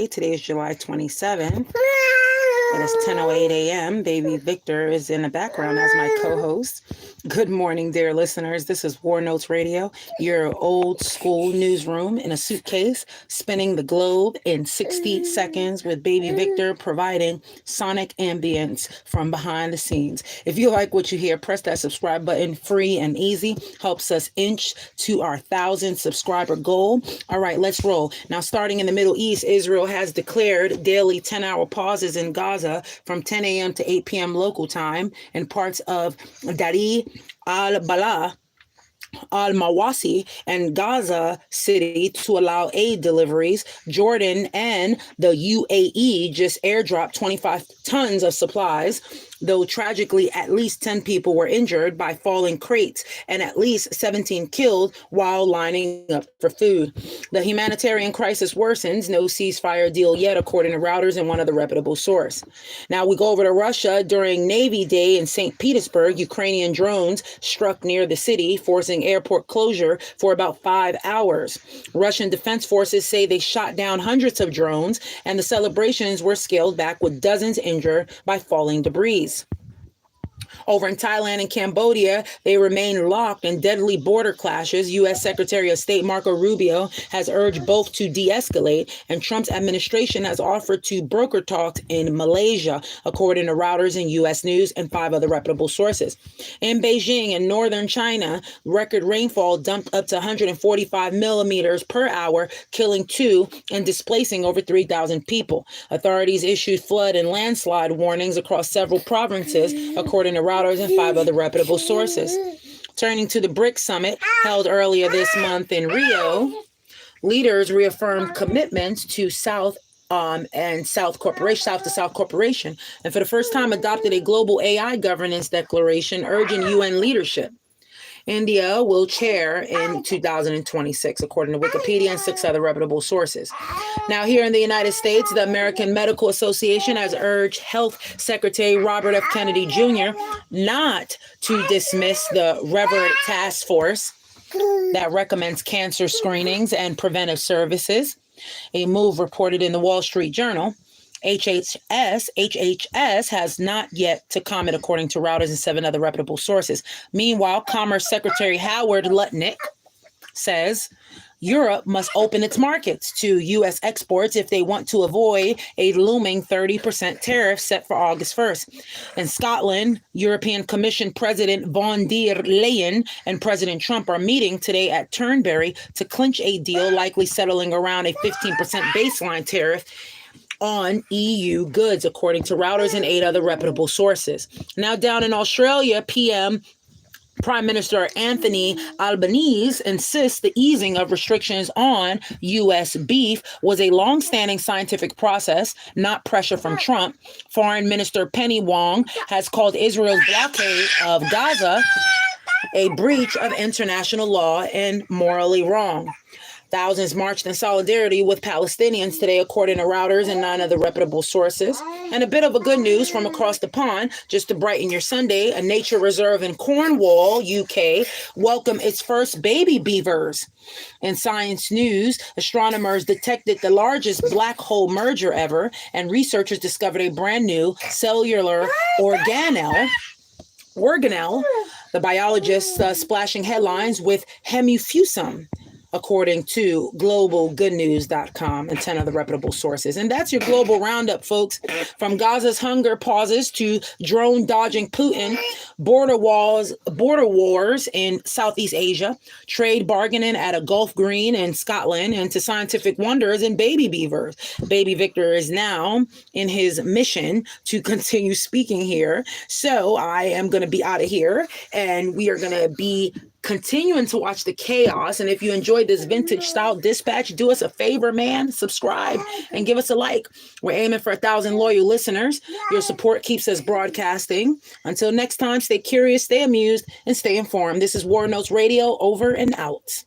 Today is July 27th. It is 10:08 a.m. Baby Victor is in the background as my co-host. Good morning, dear listeners. This is War Notes Radio, your old school newsroom in a suitcase, spinning the globe in 60 seconds with Baby Victor providing sonic ambience from behind the scenes. If you like what you hear, press that subscribe button. Free and easy. Helps us inch to our 1,000 subscriber goal. All right, let's roll. Now, starting in the Middle East, Israel has declared daily 10-hour pauses in Gaza from 10 a.m. to 8 p.m. local time in parts of Dari al-Balah, al-Mawasi, and Gaza City to allow aid deliveries. Jordan and the UAE just airdropped 25 tons of supplies, though tragically at least 10 people were injured by falling crates and at least 17 killed while lining up for food. The humanitarian crisis worsens. No ceasefire deal yet, according to Reuters and one other reputable source. Now we go over to Russia. During Navy Day in St. Petersburg, Ukrainian drones struck near the city, forcing airport closure for about 5 hours. Russian defense forces say they shot down hundreds of drones, and the celebrations were scaled back with dozens injured by falling debris. Over in Thailand and Cambodia, they remain locked in deadly border clashes. U.S. Secretary of State Marco Rubio has urged both to de-escalate, and Trump's administration has offered to broker talks in Malaysia, according to Reuters and U.S. News and 5 other reputable sources. In Beijing and northern China, record rainfall dumped up to 145 millimeters per hour, killing 2 and displacing over 3,000 people. Authorities issued flood and landslide warnings across several provinces, according to Reuters and 5 other reputable sources. Turning to the BRICS summit held earlier this month in Rio, leaders reaffirmed commitments to South to South Corporation, and for the first time adopted a global AI governance declaration urging UN leadership. India will chair in 2026, according to Wikipedia and 6 other reputable sources. Now, here in the United States, the American Medical Association has urged Health Secretary Robert F. Kennedy Jr. not to dismiss the Revert Task Force that recommends cancer screenings and preventive services, a move reported in the Wall Street Journal. HHS has not yet to comment, according to Reuters and 7 other reputable sources. Meanwhile, Commerce Secretary Howard Lutnick says Europe must open its markets to U.S. exports if they want to avoid a looming 30% tariff set for August 1st. In Scotland, European Commission President von der Leyen and President Trump are meeting today at Turnberry to clinch a deal likely settling around a 15% baseline tariff on EU goods, according to Reuters and 8 other reputable sources. Now, down in Australia, Prime Minister Anthony Albanese insists the easing of restrictions on U.S. beef was a long-standing scientific process, not pressure from Trump. Foreign Minister Penny Wong has called Israel's blockade of Gaza a breach of international law and morally wrong. Thousands marched in solidarity with Palestinians today, according to Reuters and 9 other reputable sources. And a bit of a good news from across the pond, just to brighten your Sunday, a nature reserve in Cornwall, UK, welcomed its first baby beavers. In Science News, astronomers detected the largest black hole merger ever, and researchers discovered a brand new cellular organelle. The biologists splashing headlines with hemifusum, according to globalgoodnews.com and 10 other reputable sources. And that's your global roundup, folks. From Gaza's hunger pauses to drone dodging Putin, border wars in Southeast Asia, trade bargaining at a Gulf Green in Scotland, and to scientific wonders in baby beavers. Baby Victor is now in his mission to continue speaking here. So I am going to be out of here, and we are going to be continuing to watch the chaos. And if you enjoyed this vintage style dispatch, do us a favor, man. Subscribe and give us a like. We're aiming for 1,000 loyal listeners. Your support keeps us broadcasting. Until next time, stay curious, stay amused, and stay informed. This is War Notes Radio, over and out.